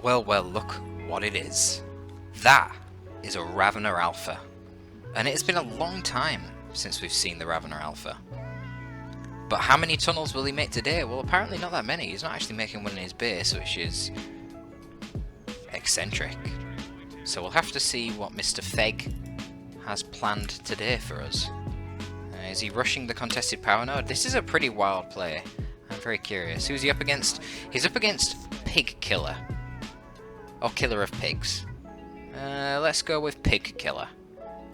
Well, well, well, look what it is. That is a Ravener Alpha. And it's been a long time since we've seen the Ravener Alpha. But how many tunnels will he make today? Well, apparently not that many. He's not actually making one in his base, which is eccentric. So we'll have to see what Mr. Feg has planned today for us. Is he rushing the contested power node? This is a pretty wild play. I'm very curious. Who's he up against? He's up against Pig Killer. Or Killer of Pigs. Let's go with Pig Killer.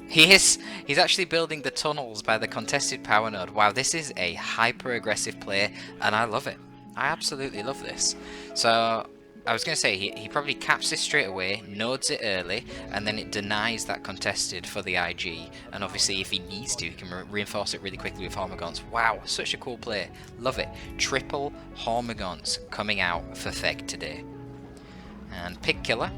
He's actually building the tunnels by the contested power node. Wow, this is a hyper-aggressive play, and I love it. I absolutely love this. So, I was going to say, he probably caps this straight away, nodes it early, and then it denies that contested for the IG. And obviously, if he needs to, he can reinforce it really quickly with Hormagaunts. Wow, such a cool play. Love it. Triple Hormagaunts coming out for Feg today. And Pig Killer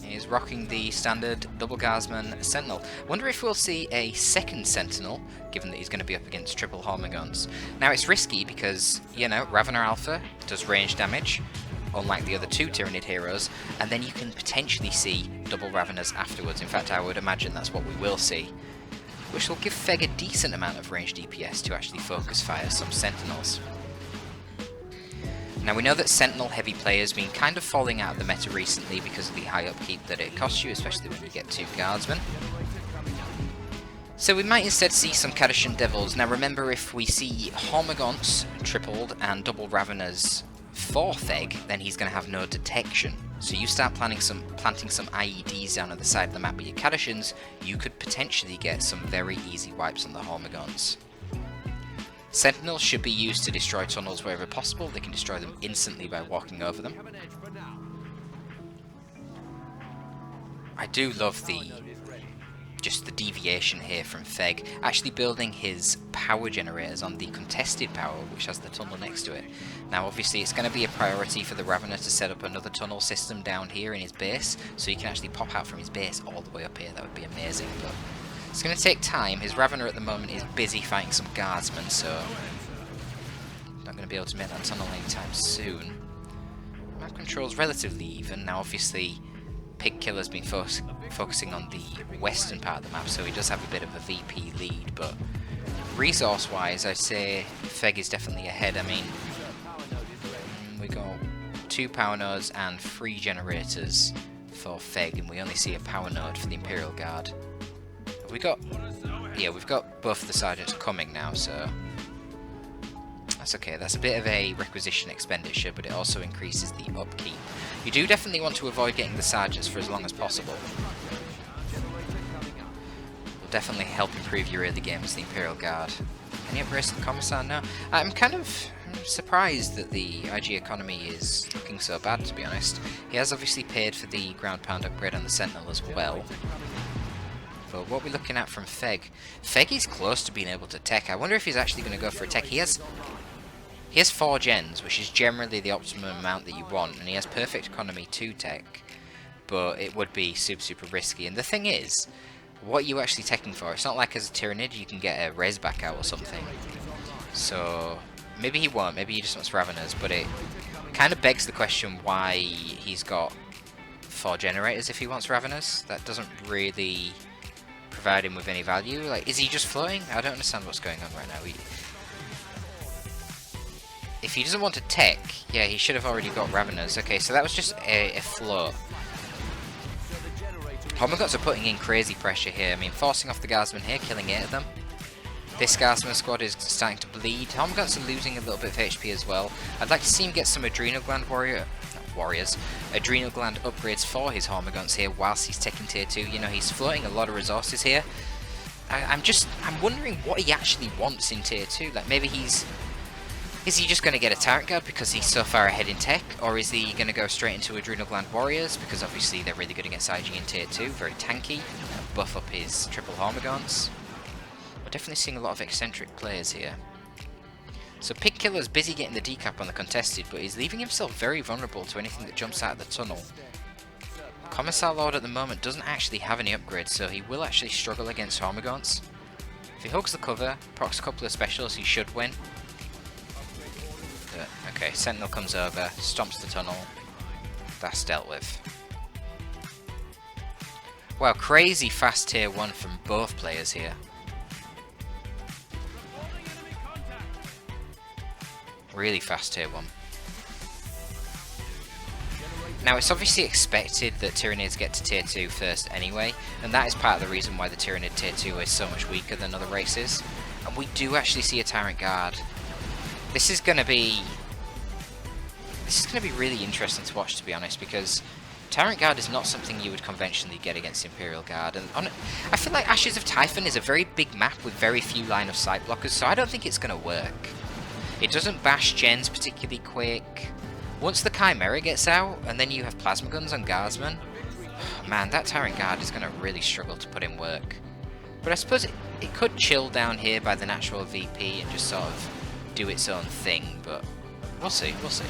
is rocking the standard double Guardsman Sentinel. Wonder if we'll see a second Sentinel, given that he's going to be up against triple Hormagaunts. Now it's risky because, you know, Ravener Alpha does range damage, unlike the other two Tyrannid heroes, and then you can potentially see double Raveners afterwards. In fact, I would imagine that's what we will see, which will give Feg a decent amount of range DPS to actually focus fire some Sentinels. Now we know that Sentinel heavy play has been kind of falling out of the meta recently because of the high upkeep that it costs you, especially when you get two Guardsmen. So we might instead see some Kadashan Devils. Now remember, if we see Hormagaunts tripled and double Raveners for Feg, then he's going to have no detection. So you start planting some IEDs down at the side of the map with your Kadashans, you could potentially get some very easy wipes on the Hormagaunts. Sentinels should be used to destroy tunnels wherever possible. They can destroy them instantly by walking over them. I do love just the deviation here from Feg, actually building his power generators on the contested power, which has the tunnel next to it. Now obviously it's going to be a priority for the Ravener to set up another tunnel system down here in his base, so he can actually pop out from his base all the way up here. That would be amazing, but it's going to take time. His Ravener at the moment is busy fighting some Guardsmen, so not going to be able to make that tunnel anytime soon. Map control's relatively even. Now obviously Pig Killer's been focusing on the western part of the map, so he does have a bit of a VP lead, but resource-wise I'd say Feg is definitely ahead. I mean, we got 2 power nodes and 3 generators for Feg, and we only see a power node for the Imperial Guard. We've got both the sergeants coming now, so that's okay. That's a bit of a requisition expenditure, but it also increases the upkeep. You do definitely want to avoid getting the sergeants for as long as possible. Will definitely help improve your early game as the Imperial Guard. Any upgrades to the Commissar? No. I'm surprised that the IG economy is looking so bad, to be honest. He has obviously paid for the ground pound upgrade on the Sentinel as well. But what we're looking at from Feg, Feg is close to being able to tech. I wonder if he's actually going to go for a tech. He has 4 gens, which is generally the optimum amount that you want, and he has perfect economy to tech, but it would be super risky. And the thing is, what are you actually teching for? It's not like as a Tyrannid you can get a res back out or something. So maybe he won't, maybe he just wants Raveners, but it kind of begs the question why he's got 4 generators if he wants Raveners. That doesn't really provide him with any value. Like, is he just floating? I don't understand what's going on right now. If he doesn't want to tech, yeah, he should have already got Raveners. Okay, so that was just a float. Hormagaunts are putting in crazy pressure here. I mean, forcing off the Guardsmen here, killing 8 of them. This Guardsman squad is starting to bleed. Hormagaunts are losing a little bit of HP as well. I'd like to see him get some Adrenal Gland Adrenal Gland upgrades for his Hormagaunts here whilst he's taking tier 2. You know, he's floating a lot of resources here. I'm wondering what he actually wants in tier 2. Like, maybe is he just going to get a Tyrant Guard because he's so far ahead in tech, or is he going to go straight into Adrenal Gland Warriors because obviously they're really good against IG in tier 2, very tanky, buff up his triple Hormagaunts. We're definitely seeing a lot of eccentric players here. So Pig Killer's busy getting the decap on the contested, but he's leaving himself very vulnerable to anything that jumps out of the tunnel. Commissar Lord at the moment doesn't actually have any upgrades, so he will actually struggle against Hormagaunts. If he hugs the cover, procs a couple of specials, he should win. But, okay, Sentinel comes over, stomps the tunnel. That's dealt with. Wow, crazy fast tier 1 from both players here. Really fast tier 1. Now, it's obviously expected that Tyranids get to tier 2 first anyway, and that is part of the reason why the Tyranid tier 2 is so much weaker than other races. And we do actually see a Tyrant Guard. This is going to be really interesting to watch, to be honest, because Tyrant Guard is not something you would conventionally get against Imperial Guard, and I feel like Ashes of Typhon is a very big map with very few line of sight blockers, so I don't think it's going to work. It doesn't bash gens particularly quick. Once the Chimera gets out, and then you have plasma guns on Guardsmen, man, that Tyrant Guard is going to really struggle to put in work. But I suppose it could chill down here by the natural VP and just sort of do its own thing, but we'll see, we'll see.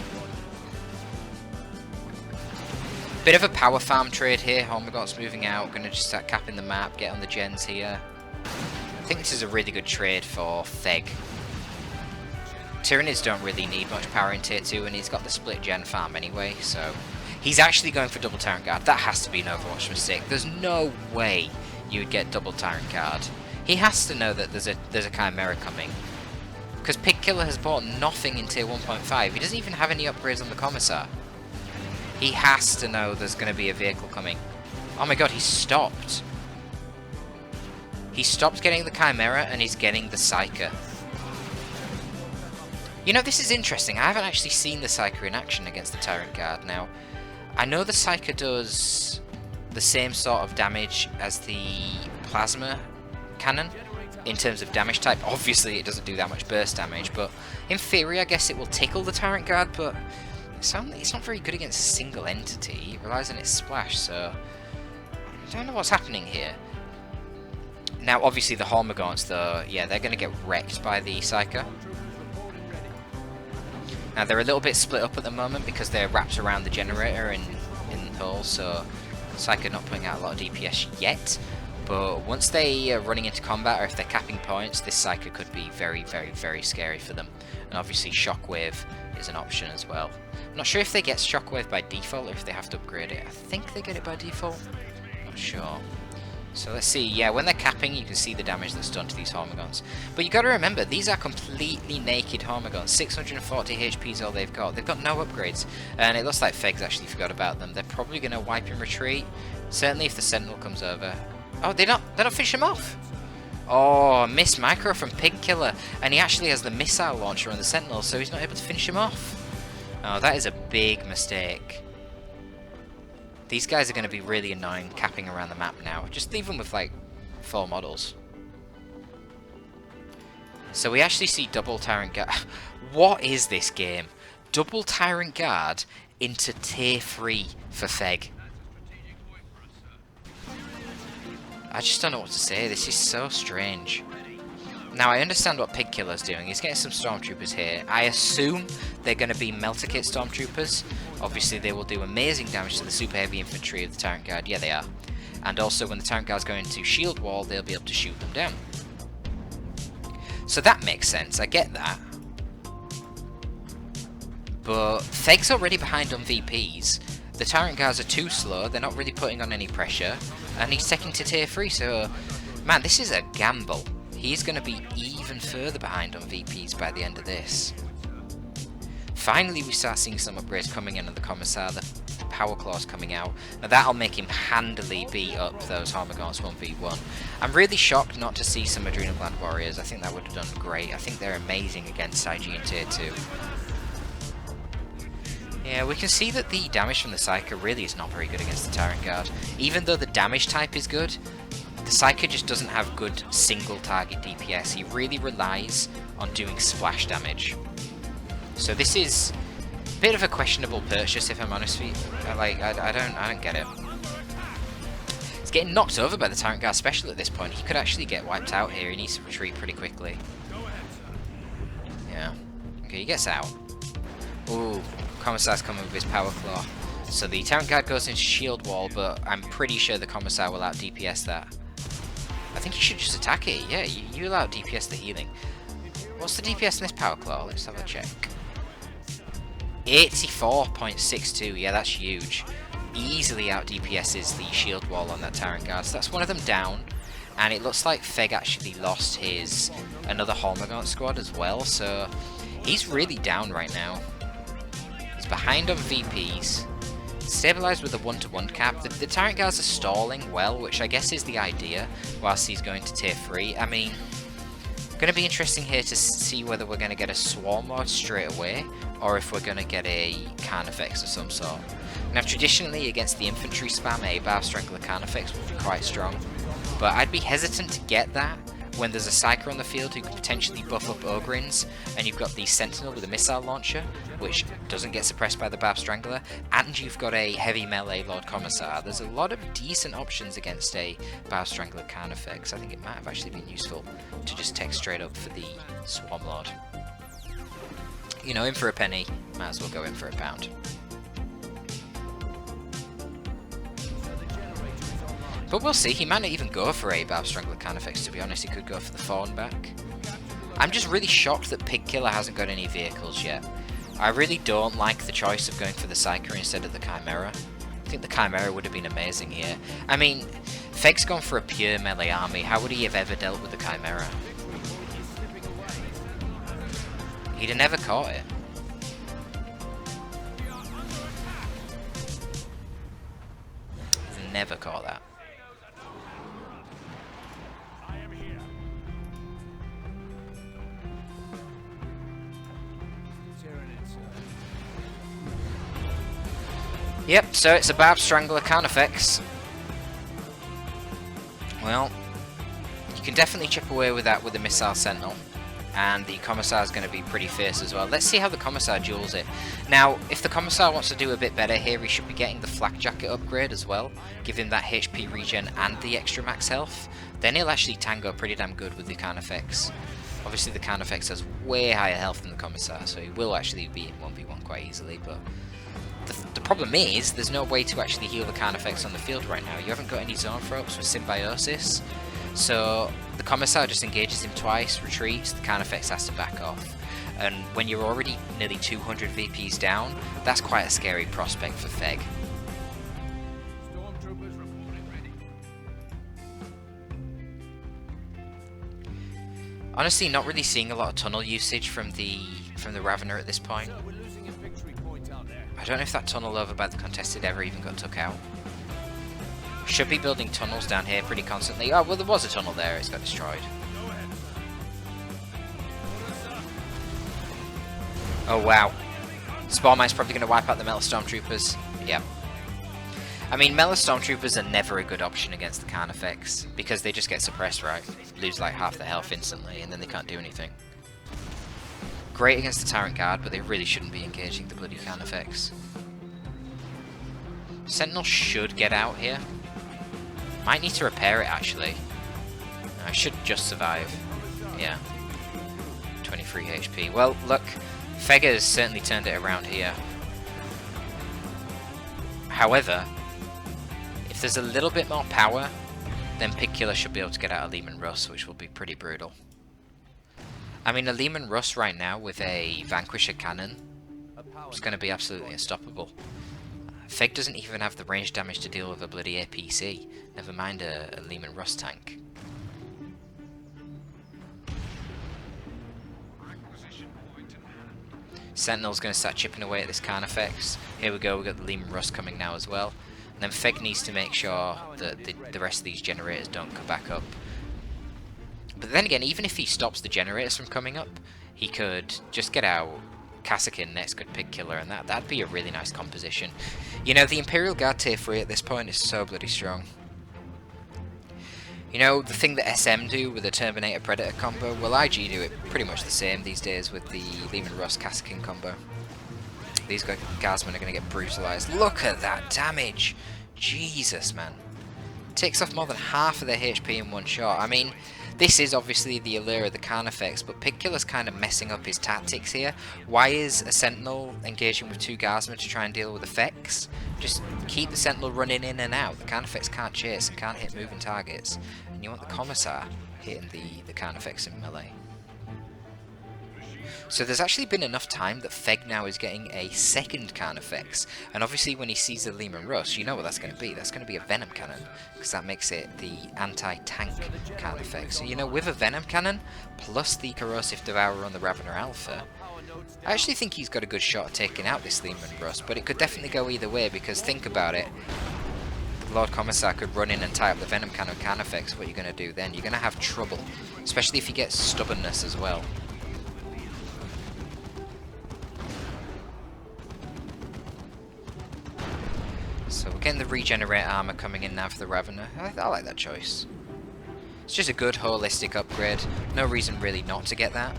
Bit of a power farm trade here. Hormagaunts moving out, going to just start capping the map, get on the gens here. I think this is a really good trade for Theg. Tyranids don't really need much power in tier 2, and he's got the split gen farm anyway, so he's actually going for double Tyrant Guard. That has to be an Overwatch mistake. There's no way you would get double Tyrant Guard. He has to know that there's a Chimera coming, because Pig Killer has bought nothing in tier 1.5. He doesn't even have any upgrades on the Commissar. He has to know there's going to be a vehicle coming. Oh my god, he stopped. He stopped getting the Chimera, and he's getting the Psyker. You know, this is interesting. I haven't actually seen the Psyker in action against the Tyrant Guard. Now, I know the Psyker does the same sort of damage as the Plasma Cannon in terms of damage type. Obviously, it doesn't do that much burst damage, but in theory, I guess it will tickle the Tyrant Guard, but it's not very good against a single entity. It relies on its splash, so I don't know what's happening here. Now, obviously, the Hormagaunts, though, yeah, they're going to get wrecked by the Psyker. Now, they're a little bit split up at the moment because they're wrapped around the generator in the hole, so Psyker not putting out a lot of DPS yet. But once they are running into combat, or if they're capping points, this Psyker could be very, very, very scary for them. And obviously, Shockwave is an option as well. I'm not sure if they get Shockwave by default or if they have to upgrade it. I think they get it by default. Not sure. So let's see. Yeah, when they're capping, you can see the damage that's done to these Hormagaunts. But you got to remember, these are completely naked Hormagaunts. 640 HP is all they've got. They've got no upgrades, and it looks like Fegs actually forgot about them. They're probably going to wipe and retreat. Certainly, if the Sentinel comes over. Oh, they don't finish him off. Oh, missed micro from Pig Killer, and he actually has the missile launcher on the Sentinel, so he's not able to finish him off. Oh, that is a big mistake. These guys are going to be really annoying capping around the map now. Just leave them with, like, 4 models. So we actually see double Tyrant Guard. What is this game? Double Tyrant Guard into tier 3 for Feg. I just don't know what to say. This is so strange. Now, I understand what Pig Killer's doing. He's getting some Stormtroopers here. I assume they're going to be Melter Kit Stormtroopers. Obviously, they will do amazing damage to the super heavy infantry of the Tyrant Guard. Yeah, they are. And also, when the Tyrant Guard's going into shield wall, they'll be able to shoot them down. So that makes sense. I get that. But Feg's already behind on VPs. The Tyrant Guards are too slow. They're not really putting on any pressure. And he's taking to tier 3, so... Man, this is a gamble. He's going to be even further behind on VPs by the end of this. Finally, we start seeing some upgrades coming in on the Commissar. The Power Claws coming out. Now, that'll make him handily beat up those Hormagaunts 1v1. I'm really shocked not to see some Adrenal Gland Warriors. I think that would have done great. I think they're amazing against IG in tier 2. Yeah, we can see that the damage from the Psyker really is not very good against the Tyrant Guard. Even though the damage type is good, the Psyker just doesn't have good single target DPS. He really relies on doing splash damage. So this is a bit of a questionable purchase, if I'm honest with you. Like, I don't get it. He's getting knocked over by the Tyrant Guard special at this point. He could actually get wiped out here. He needs to retreat pretty quickly. Yeah. Okay, he gets out. Ooh, Commissar's coming with his Power Claw. So the Tyrant Guard goes into shield wall, but I'm pretty sure the Commissar will out DPS that. I think you should just attack it. Yeah, you allow DPS the healing. What's the DPS in this Power Claw? Let's have a check. 84.62, yeah, that's huge. Easily out DPS's the shield wall on that Tyrant Guard, so that's one of them down. And it looks like Feg actually lost his another Hormagaunt squad as well, so he's really down right now. He's behind on VPs. Stabilised with a 1-to-1 cap. The Tyrant Guards are stalling well, which I guess is the idea, whilst he's going to tier 3. I mean, going to be interesting here to see whether we're going to get a Swarm Lord straight away, or if we're going to get a Carnifex of some sort. Now, traditionally, against the infantry spam, a Barb Strangler Carnifex would be quite strong, but I'd be hesitant to get that when there's a Psyker on the field who could potentially buff up Ogryns, and you've got the Sentinel with a missile launcher, which doesn't get suppressed by the Barb Strangler, and you've got a heavy melee Lord Commissar. There's a lot of decent options against a Barb Strangler Carnifex. I think it might have actually been useful to just take straight up for the Swarm Lord. You know, in for a penny, might as well go in for a pound. But we'll see, he might not even go for a Barb Strangler Carnifex, to be honest. He could go for the Fawn back. I'm just really shocked that Pig Killer hasn't got any vehicles yet. I really don't like the choice of going for the Psyker instead of the Chimera. I think the Chimera would have been amazing here. I mean, Feg's gone for a pure melee army. How would he have ever dealt with the Chimera? He'd have never caught it. He's never caught that. Yep, so it's a Barb Strangler Carnifex. Well, you can definitely chip away with that with the Missile Sentinel. And the Commissar is going to be pretty fierce as well. Let's see how the Commissar duels it. Now, if the Commissar wants to do a bit better here, he should be getting the Flak Jacket upgrade as well. Give him that HP regen and the extra max health. Then he'll actually tango pretty damn good with the Carnifex. Obviously the Carnifex has way higher health than the Commissar, so he will actually be in 1v1 quite easily, but the problem is, there's no way to actually heal the Carnifex on the field right now. You haven't got any zone throws with Symbiosis, so the Commissar just engages him twice, retreats, the Carnifex has to back off. And when you're already nearly 200 VPs down, that's quite a scary prospect for Feg. Honestly, not really seeing a lot of tunnel usage from the Ravener at this point. I don't know if that tunnel over by the contested ever even got took out. Should be building tunnels down here pretty constantly. Oh, well, there was a tunnel there, it's got destroyed. Oh, wow. Spore-Mite's probably going to wipe out the Metal Stormtroopers. Yep. I mean, Metal Stormtroopers are never a good option against the Carnifex, because they just get suppressed, right? Lose like half their health instantly, and then they can't do anything. Great against the Tyrant Guard, but they really shouldn't be engaging the bloody Carnifex. Sentinel should get out here. Might need to repair it, actually. I should just survive. Yeah. 23 HP. Well, look, Feg has certainly turned it around here. However, if there's a little bit more power, then Pig Killer should be able to get out of Lehman Russ, which will be pretty brutal. I mean, a Lehman Russ right now with a Vanquisher cannon is going to be absolutely unstoppable. Feg doesn't even have the range damage to deal with a bloody APC, never mind a Lehman Russ tank. Sentinel's going to start chipping away at this Carnifex. Here we go, we've got the Lehman Russ coming now as well. And then Feg needs to make sure that the rest of these generators don't come back up. But then again, even if he stops the generators from coming up, he could just get out Kassakin, next good Pig Killer, and that'd be a really nice composition. You know, the Imperial Guard tier 3 at this point is so bloody strong. You know, the thing that SM do with the Terminator Predator combo, well, IG do it pretty much the same these days with the Lehman Russ Kassakin combo. These guardsmen are going to get brutalized. Look at that damage! Jesus, man. Takes off more than half of their HP in one shot. I mean, this is obviously the allure of the Carnifex, but Pig Killer's kind of messing up his tactics here. Why is a Sentinel engaging with two guardsmen to try and deal with effects? Just keep the Sentinel running in and out. The Carnifex can't chase and can't hit moving targets. And you want the Commissar hitting the Carnifex in melee. So there's actually been enough time that Feg now is getting a second Carnifex, and obviously when he sees the Lehman Russ, you know what that's going to be. That's going to be a Venom Cannon, because that makes it the anti-tank Carnifex. So, you know, with a Venom Cannon, plus the Corrosive Devourer on the Ravener Alpha, I actually think he's got a good shot at taking out this Lehman Russ, but it could definitely go either way, because think about it. Lord Commissar could run in and tie up the Venom Cannon Carnifex. What are you going to do then? You're going to have trouble, especially if you get Stubbornness as well. So we're getting the Regenerate Armor coming in now for the Ravener. I like that choice. It's just a good holistic upgrade. No reason really not to get that.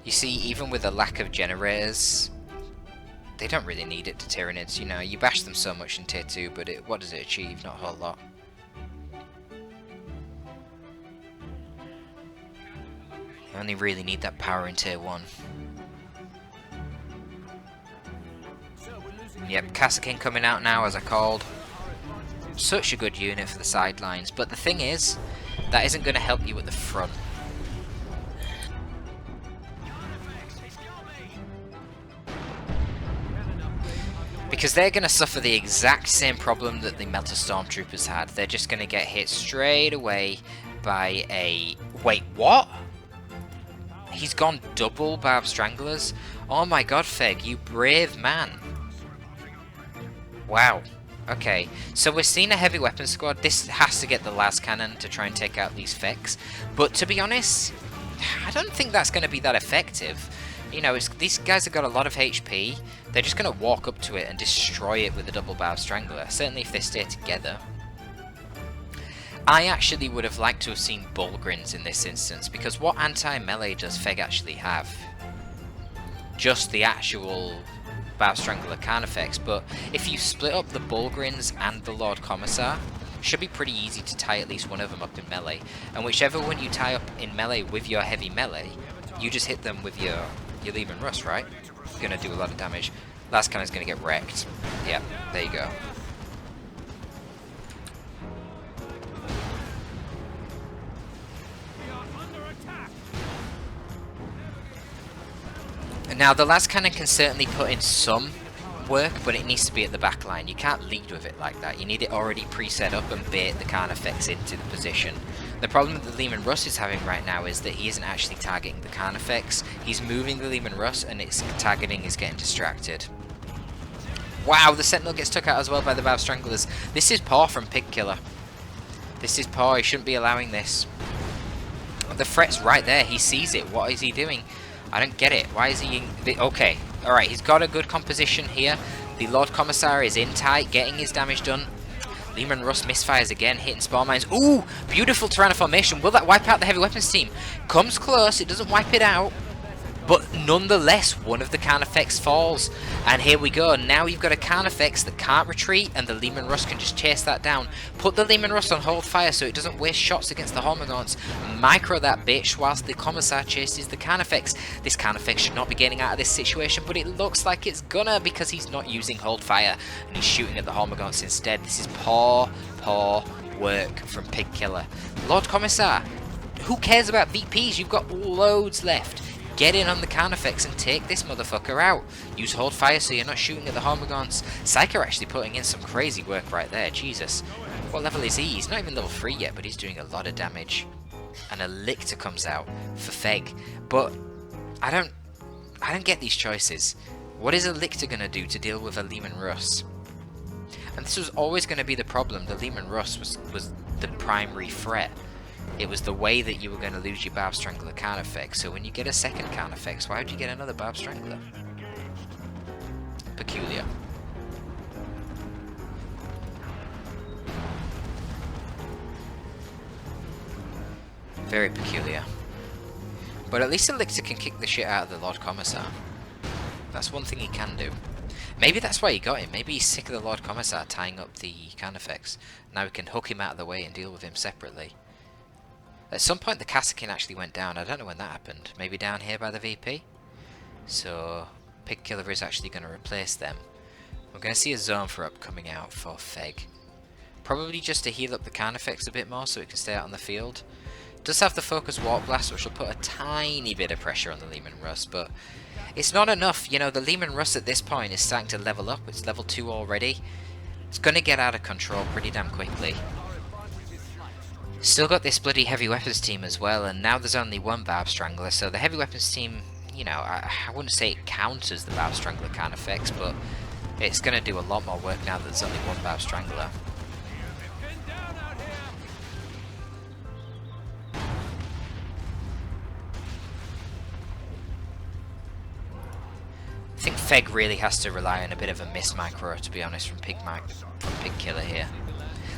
You see, even with the lack of generators, they don't really need it to Tyranids. You know, you bash them so much in Tier 2, but what does it achieve? Not a whole lot. You only really need that power in Tier 1. Yep, Kassakin coming out now, as I called. Such a good unit for the sidelines, but the thing is, that isn't going to help you at the front. Because they're going to suffer the exact same problem that the Melter Stormtroopers had. They're just going to get hit straight away by a... Wait, what? He's gone double Barb Stranglers? Oh my god, Feg, you brave man. Wow. Okay, so we're seeing a heavy weapon squad. This has to get the las cannon to try and take out these Fex. But to be honest, I don't think that's going to be that effective. You know, these guys have got a lot of HP. They're just going to walk up to it and destroy it with a double Barb Strangler. Certainly if they stay together. I actually would have liked to have seen Bullgrins in this instance, because what anti-melee does Feg actually have? Just the actual Barb Strangler Carnifex, but if you split up the Bullgrins and the Lord Commissar, it should be pretty easy to tie at least one of them up in melee. And whichever one you tie up in melee with your heavy melee, you just hit them with your Lehman Russ, right? You're going to do a lot of damage. Last cannon's going to get wrecked. Yeah, there you go. Now, the last cannon can certainly put in some work, but it needs to be at the back line. You can't lead with it like that. You need it already pre-set up and bait the Carnifex into the position. The problem that the Lehman Russ is having right now is that he isn't actually targeting the Carnifex. He's moving the Lehman Russ and its targeting is getting distracted. Wow, the Sentinel gets took out as well by the Barb Stranglers. This is poor from Pig Killer. This is poor. He shouldn't be allowing this. The threat's right there. He sees it. What is he doing? I don't get it. Why is he in... Okay, alright, he's got a good composition here. The Lord Commissar is in tight, getting his damage done. Lehman Russ misfires again, hitting spawn mines. Ooh, beautiful Tyrannoformation. Will that wipe out the heavy weapons team? Comes close, it doesn't wipe it out. But nonetheless, one of the Carnifex falls. And here we go. Now you've got a Carnifex that can't retreat, and the Lehman Russ can just chase that down. Put the Lehman Russ on hold fire so it doesn't waste shots against the Hormagaunts. Micro that bitch whilst the Commissar chases the Carnifex. This Carnifex should not be getting out of this situation, but it looks like it's gonna, because he's not using hold fire and he's shooting at the Hormagaunts instead. This is poor, poor work from Pig Killer. Lord Commissar, who cares about VPs? You've got loads left. Get in on the Carnifex and take this motherfucker out. Use hold fire so you're not shooting at the Hormagaunts. Psycho actually putting in some crazy work right there. Jesus. What level is he? He's not even level 3 yet, but he's doing a lot of damage. And a Lictor comes out for Feg. But I don't get these choices. What is a Lictor going to do to deal with a Lehman Russ? And this was always going to be the problem. The Lehman Russ was the primary threat. It was the way that you were going to lose your Barb Strangler Carnifex. So when you get a second Carnifex, why would you get another Barb Strangler? Peculiar. Very peculiar. But at least Elixir can kick the shit out of the Lord Commissar. That's one thing he can do. Maybe that's why he got him. Maybe he's sick of the Lord Commissar tying up the Carnifex. Now we can hook him out of the way and deal with him separately. At some point the Kassakin actually went down. I don't know when that happened. Maybe down here by the VP? So Pig Killer is actually going to replace them. We're going to see a Zone for Up coming out for Feg. Probably just to heal up the Carnifex a bit more so it can stay out on the field. Does have the focus warp blast, which will put a tiny bit of pressure on the Lehman Russ, but it's not enough. You know, the Lehman Russ at this point is starting to level up. It's level 2 already. It's going to get out of control pretty damn quickly. Still got this bloody heavy weapons team as well, and now there's only one Barb Strangler, so the heavy weapons team, you know, I wouldn't say it counters the Barb Strangler Carnifex, but it's going to do a lot more work now that there's only one Barb Strangler. I think Feg really has to rely on a bit of a miss micro, to be honest, from Pig Killer here.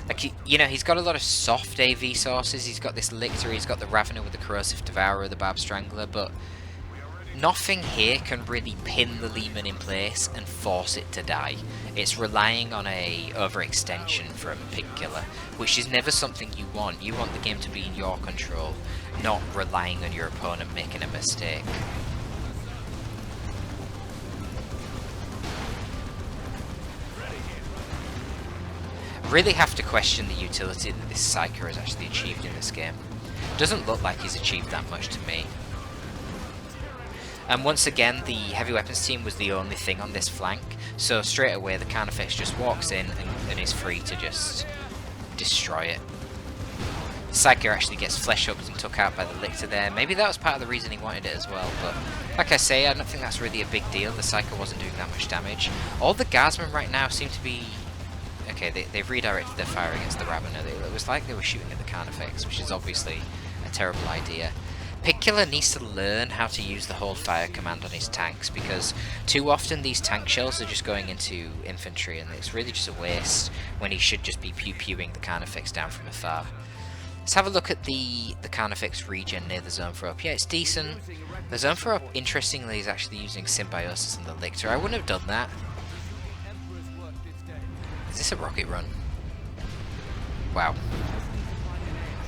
Like, you know, he's got a lot of soft AV sources. He's got this Lictor, he's got the Ravener with the Corrosive Devourer, the Barb Strangler, but nothing here can really pin the Lehman in place and force it to die. It's relying on a overextension from Pig Killer, which is never something you want. You want the game to be in your control, not relying on your opponent making a mistake. Really have to question the utility that this Psyker has actually achieved in this game. Doesn't look like he's achieved that much to me. And once again, the heavy weapons team was the only thing on this flank, so straight away the Carnifex just walks in and is free to just destroy it. Psyker actually gets flesh ups and took out by the Lictor there. Maybe that was part of the reason he wanted it as well, but like I say, I don't think that's really a big deal. The Psyker wasn't doing that much damage. All the Guardsmen right now seem to be... Okay, they've redirected their fire against the Ravener. It was like they were shooting at the Carnifex, which is obviously a terrible idea. Pig Killer needs to learn how to use the hold fire command on his tanks, because too often these tank shells are just going into infantry, and it's really just a waste when he should just be pew-pewing the Carnifex down from afar. Let's have a look at the Carnifex regen near the Zone 4 Up. Yeah, it's decent. The Zone 4 Up, interestingly, is actually using Symbiosis and the Lictor. I wouldn't have done that. Is this a rocket run? Wow.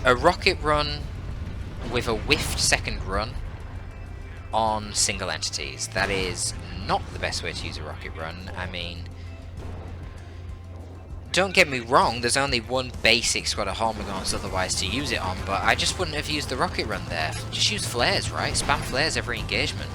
A rocket run with a whiffed second run on single entities. That is not the best way to use a rocket run. I mean, don't get me wrong, there's only one basic squad of Hormagaunts otherwise to use it on, but I just wouldn't have used the rocket run there. Just use flares, right? Spam flares every engagement.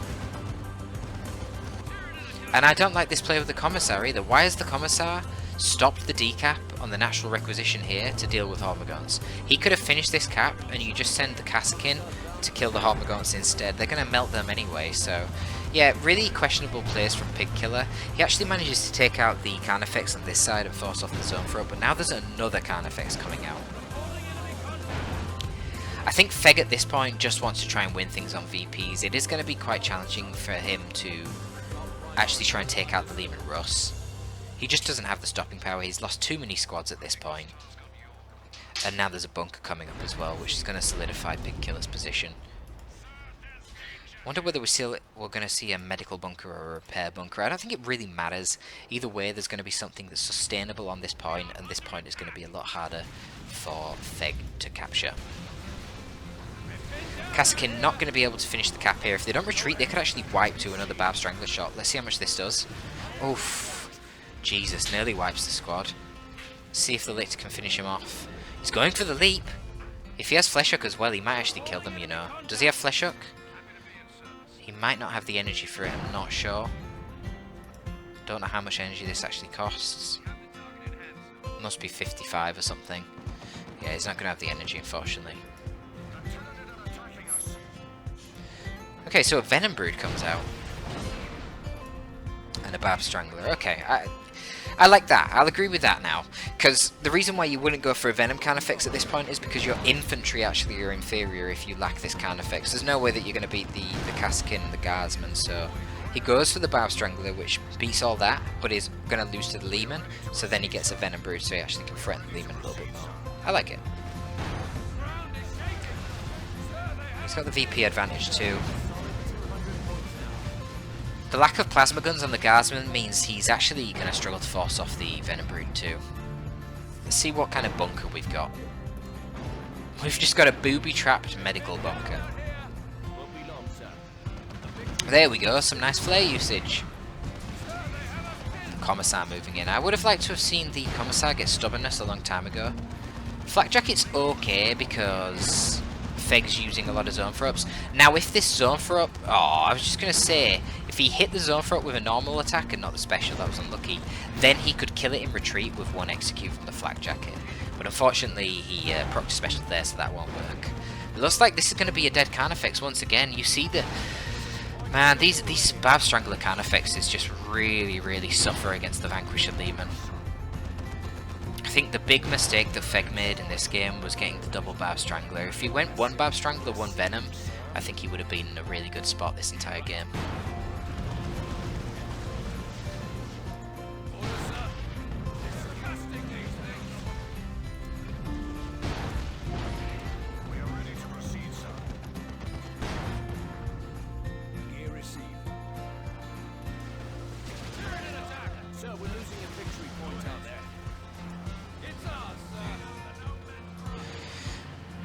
And I don't like this play with the Commissar either. Why is the Commissar stopped the decap on the natural requisition here to deal with Hormagaunts? He could have finished this cap and you just send the Kassakin to kill the Hormagaunts instead. They're going to melt them anyway, so yeah, really questionable plays from Pig Killer. He actually manages to take out the Carnifex on this side and force off the Zone 4 Up, but now there's another Carnifex coming out. I think Feg at this point just wants to try and win things on VPs. It is going to be quite challenging for him to actually try and take out the Lehman Russ. He just doesn't have the stopping power. He's lost too many squads at this point. And now there's a bunker coming up as well, which is going to solidify Pig Killer's position. Wonder whether we're going to see a medical bunker or a repair bunker. I don't think it really matters. Either way, there's going to be something that's sustainable on this point, and this point is going to be a lot harder for Feg to capture. Kassakin not going to be able to finish the cap here. If they don't retreat, they could actually wipe to another Barb Strangler shot. Let's see how much this does. Oof. Jesus, nearly wipes the squad. See if the Lictor can finish him off. He's going for the leap. If he has Flesh Hook as well, he might actually kill them, you know. Does he have Flesh Hook? He might not have the energy for it, I'm not sure. Don't know how much energy this actually costs. Must be 55 or something. Yeah, he's not going to have the energy, unfortunately. Okay, so a Venom Brood comes out. And a Barb Strangler. Okay, I like that. I'll agree with that now. Because the reason why you wouldn't go for a Venom Carnifex at this point is because your infantry actually are inferior if you lack this Carnifex. There's no way that you're going to beat the Kassakin and the Guardsmen, so he goes for the Barb Strangler, which beats all that, but is going to lose to the Lehman, so then he gets a Venom Brood, so he actually can threaten the Lehman a little bit more. I like it. He's got the VP advantage too. The lack of plasma guns on the Guardsman means he's actually going to struggle to force off the Venom Brood too. Let's see what kind of bunker we've got. We've just got a booby-trapped medical bunker. There we go, some nice flare usage. The Commissar moving in. I would have liked to have seen the Commissar get stubbornness a long time ago. Flak Jacket's okay because Feg's using a lot of zone throw-ups. Now, if this zone throw-up... Oh, I was just going to say, if he hit the zone throw-up with a normal attack and not the special, that was unlucky, then he could kill it in retreat with one execute from the flak jacket. But unfortunately, he procced special there, so that won't work. It looks like this is going to be a dead Carnifex once again. You see the... Man, these Barb Strangler Carnifexes just really, really suffer against the Vanquisher Leman. I think the big mistake that Feg made in this game was getting the double Barb Strangler. If he went one Barb Strangler, one Venom, I think he would have been in a really good spot this entire game.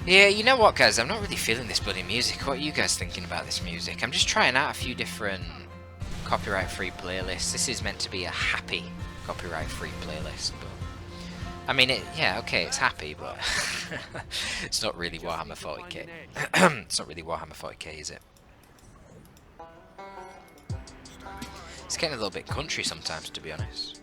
Yeah, you know what, guys? I'm not really feeling this bloody music. What are you guys thinking about this music? I'm just trying out a few different copyright-free playlists. This is meant to be a happy copyright-free playlist, but... I mean, yeah, okay, it's happy, but... it's not really Warhammer 40k. It's not really Warhammer 40k, is it? It's getting a little bit country sometimes, to be honest.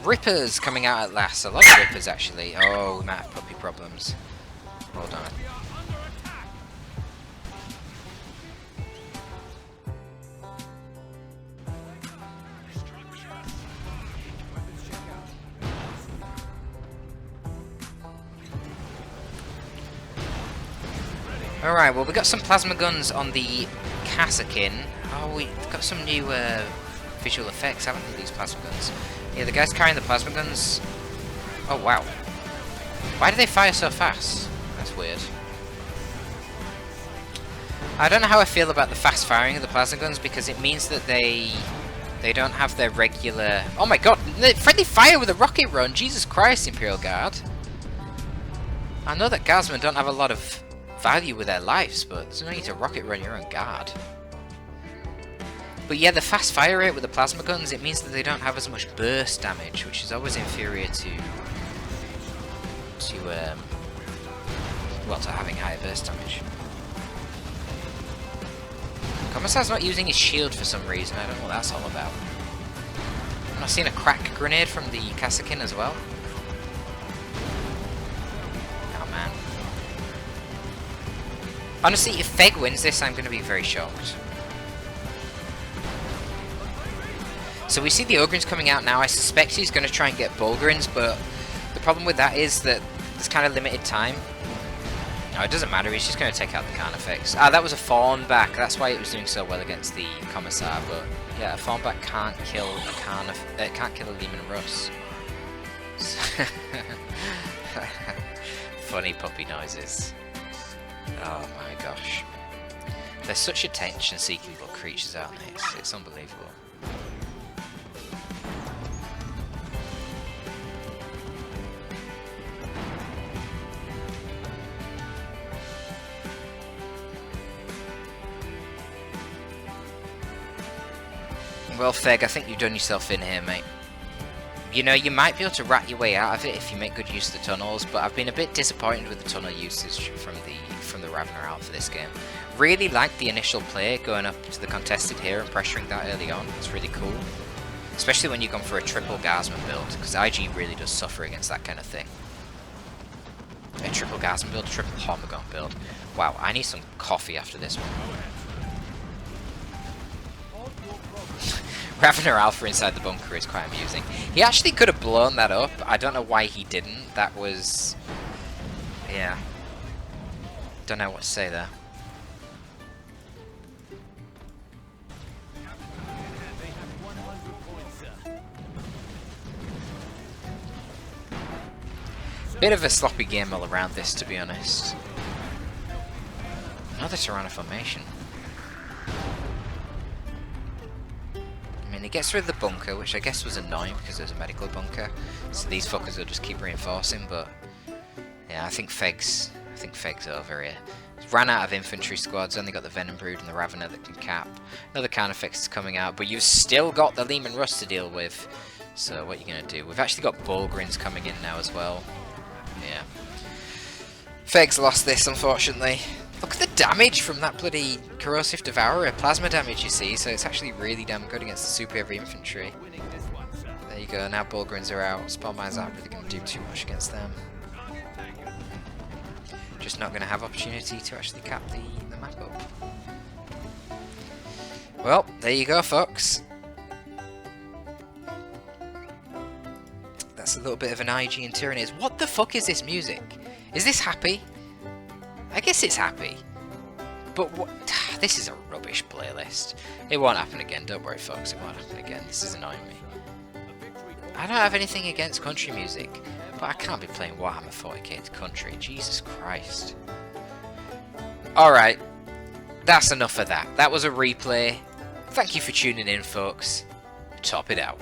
Rippers coming out at last. A lot of Rippers, actually. Oh, we might have puppy problems. Hold on. Alright, well, we got some plasma guns on the Kassakin. Oh, we've got some new visual effects, haven't we, these plasma guns? Yeah, the guys carrying the plasma guns... Oh, wow. Why do they fire so fast? That's weird. I don't know how I feel about the fast firing of the plasma guns, because it means that they don't have their regular... Oh my god! Friendly fire with a rocket run! Jesus Christ, Imperial Guard! I know that Guardsmen don't have a lot of value with their lives, but there's no need to rocket run your own guard. But yeah, the fast fire rate with the plasma guns, it means that they don't have as much burst damage, which is always inferior to having higher burst damage. Commissar's not using his shield for some reason. I don't know what that's all about. And I've seen a crack grenade from the Kassakin as well. Oh man. Honestly, if Feg wins this, I'm going to be very shocked. So we see the Ogrins coming out now. I suspect he's going to try and get Bulgarins, but the problem with that is that there's kind of limited time. No, it doesn't matter. He's just going to take out the Carnifex. Ah, that was a Fawn back. That's why it was doing so well against the Commissar. But yeah, a Fawn back can't kill a can't kill a Lehman Russ. Funny puppy noises. Oh my gosh, they're such attention-seeking little creatures, aren't they? It's unbelievable. Well, Feg, I think you've done yourself in here, mate. You know, you might be able to rat your way out of it if you make good use of the tunnels, but I've been a bit disappointed with the tunnel usage from the Ravener Alpha for this game. Really liked the initial play, going up to the contested here and pressuring that early on. It's really cool. Especially when you've gone for a triple Guardsman build, because IG really does suffer against that kind of thing. A triple Guardsman build, a triple Hormagon build. Wow, I need some coffee after this one. Ravener Alpha inside the bunker is quite amusing. He actually could have blown that up. I don't know why he didn't. That was... yeah. Don't know what to say there. Bit of a sloppy game all around this, to be honest. Another Tirana formation. He gets rid of the bunker, which I guess was annoying because there's a medical bunker. So these fuckers will just keep reinforcing, but yeah, I think Feg's over here. Ran out of infantry squads, only got the Venom Brood and the Ravener that can cap. Another Carnifex is coming out, but you've still got the Lehman Russ to deal with. So what are you going to do? We've actually got Bulgrins coming in now as well. Yeah. Feg's lost this, unfortunately. Look at the damage from that bloody Corrosive Devourer. Plasma damage, you see, so it's actually really damn good against the super heavy infantry. There you go, now Bulgrins are out. Spawn Mines aren't really going to do too much against them. Just not going to have opportunity to actually cap the map up. Well, there you go, folks. That's a little bit of an IG and Tyranids. What the fuck is this music? Is this happy? I guess it's happy. But what? This is a rubbish playlist. It won't happen again, don't worry folks, it won't happen again. This is annoying me. I don't have anything against country music, but I can't be playing Warhammer 40k to country, Jesus Christ. Alright, that's enough of that. That was a replay. Thank you for tuning in, folks. Torpid out.